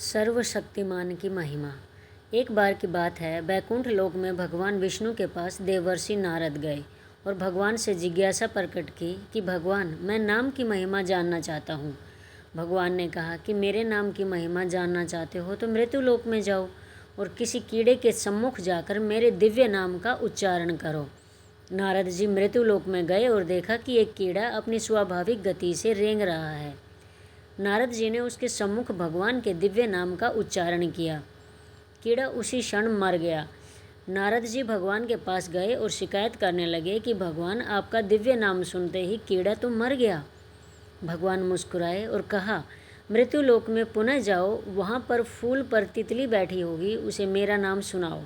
सर्वशक्तिमान की महिमा। एक बार की बात है, बैकुंठ लोक में भगवान विष्णु के पास देवर्षि नारद गए और भगवान से जिज्ञासा प्रकट की कि भगवान, मैं नाम की महिमा जानना चाहता हूँ। भगवान ने कहा कि मेरे नाम की महिमा जानना चाहते हो तो मृत्यु लोक में जाओ और किसी कीड़े के सम्मुख जाकर मेरे दिव्य नाम का उच्चारण करो। नारद जी मृत्यु लोक में गए और देखा कि एक कीड़ा अपनी स्वाभाविक गति से रेंग रहा है। नारद जी ने उसके सम्मुख भगवान के दिव्य नाम का उच्चारण किया। कीड़ा उसी क्षण मर गया। नारद जी भगवान के पास गए और शिकायत करने लगे कि भगवान, आपका दिव्य नाम सुनते ही कीड़ा तो मर गया। भगवान मुस्कुराए और कहा, मृत्यु लोक में पुनः जाओ, वहाँ पर फूल पर तितली बैठी होगी, उसे मेरा नाम सुनाओ।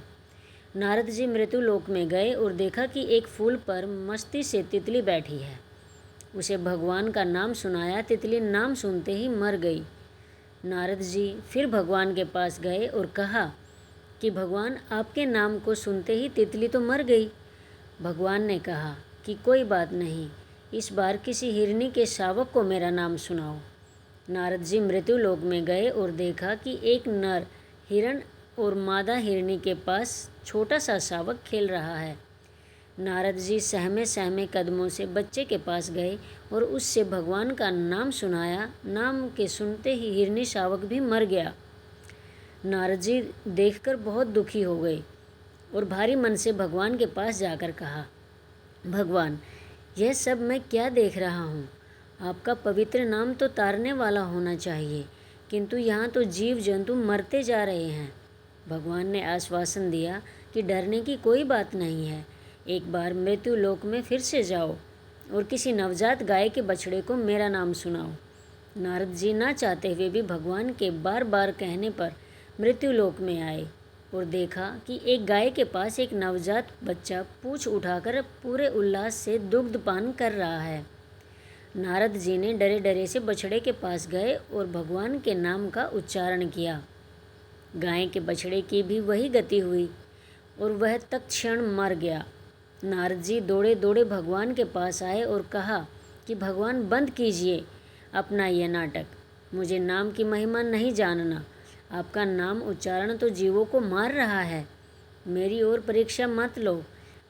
नारद जी मृत्यु लोक में गए और देखा कि एक फूल पर मस्ती से तितली बैठी है। उसे भगवान का नाम सुनाया। तितली नाम सुनते ही मर गई। नारद जी फिर भगवान के पास गए और कहा कि भगवान, आपके नाम को सुनते ही तितली तो मर गई। भगवान ने कहा कि कोई बात नहीं, इस बार किसी हिरनी के शावक को मेरा नाम सुनाओ। नारद जी मृत्यु लोक में गए और देखा कि एक नर हिरण और मादा हिरनी के पास छोटा सा शावक खेल रहा है। नारद जी सहमे सहमे कदमों से बच्चे के पास गए और उससे भगवान का नाम सुनाया। नाम के सुनते ही हिरनी शावक भी मर गया। नारद जी देखकर बहुत दुखी हो गए और भारी मन से भगवान के पास जाकर कहा, भगवान, यह सब मैं क्या देख रहा हूँ? आपका पवित्र नाम तो तारने वाला होना चाहिए, किंतु यहाँ तो जीव जंतु मरते जा रहे हैं। भगवान ने आश्वासन दिया कि डरने की कोई बात नहीं है। एक बार मृत्यु लोक में फिर से जाओ और किसी नवजात गाय के बछड़े को मेरा नाम सुनाओ। नारद जी ना चाहते हुए भी भगवान के बार बार कहने पर मृत्यु लोक में आए और देखा कि एक गाय के पास एक नवजात बच्चा पूँछ उठाकर पूरे उल्लास से दुग्ध पान कर रहा है। नारद जी ने डरे डरे से बछड़े के पास गए और भगवान के नाम का उच्चारण किया। गाय के बछड़े की भी वही गति हुई और वह तत्क्षण मर गया। नारद जी दौड़े दौड़े भगवान के पास आए और कहा कि भगवान, बंद कीजिए अपना यह नाटक। मुझे नाम की महिमा नहीं जानना। आपका नाम उच्चारण तो जीवों को मार रहा है। मेरी और परीक्षा मत लो।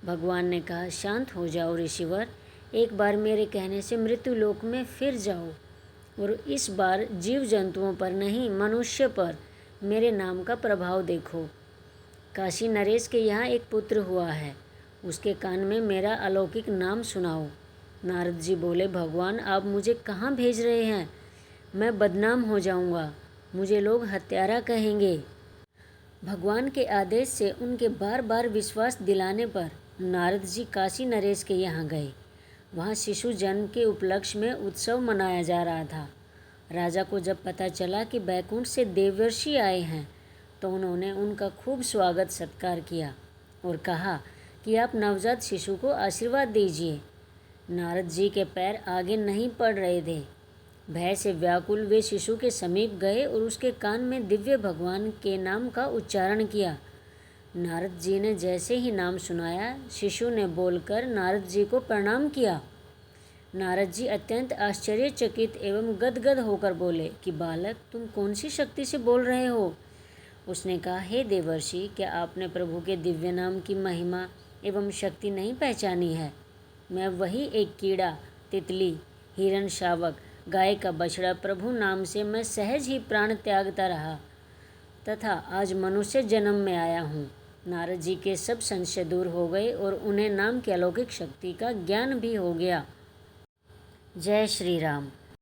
भगवान ने कहा, शांत हो जाओ ऋषिवर। एक बार मेरे कहने से मृत्यु लोक में फिर जाओ और इस बार जीव जंतुओं पर नहीं, मनुष्य पर मेरे नाम का प्रभाव देखो। काशी नरेश के यहाँ एक पुत्र हुआ है, उसके कान में मेरा अलौकिक नाम सुनाओ। नारद जी बोले, भगवान, आप मुझे कहाँ भेज रहे हैं? मैं बदनाम हो जाऊँगा, मुझे लोग हत्यारा कहेंगे। भगवान के आदेश से उनके बार बार विश्वास दिलाने पर नारद जी काशी नरेश के यहाँ गए। वहाँ शिशु जन्म के उपलक्ष्य में उत्सव मनाया जा रहा था। राजा को जब पता चला कि बैकुंठ से देवर्षि आए हैं तो उन्होंने उनका खूब स्वागत सत्कार किया और कहा कि आप नवजात शिशु को आशीर्वाद दीजिए। नारद जी के पैर आगे नहीं पड़ रहे थे। भय से व्याकुल वे शिशु के समीप गए और उसके कान में दिव्य भगवान के नाम का उच्चारण किया। नारद जी ने जैसे ही नाम सुनाया, शिशु ने बोलकर नारद जी को प्रणाम किया। नारद जी अत्यंत आश्चर्यचकित एवं गदगद होकर बोले कि बालक, तुम कौन सी शक्ति से बोल रहे हो? उसने कहा, हे देवर्षि, क्या आपने प्रभु के दिव्य नाम की महिमा एवं शक्ति नहीं पहचानी है? मैं वही एक कीड़ा, तितली, हिरण शावक, गाय का बछड़ा, प्रभु नाम से मैं सहज ही प्राण त्यागता रहा तथा आज मनुष्य जन्म में आया हूँ। नारद जी के सब संशय दूर हो गए और उन्हें नाम की अलौकिक शक्ति का ज्ञान भी हो गया। जय श्री राम।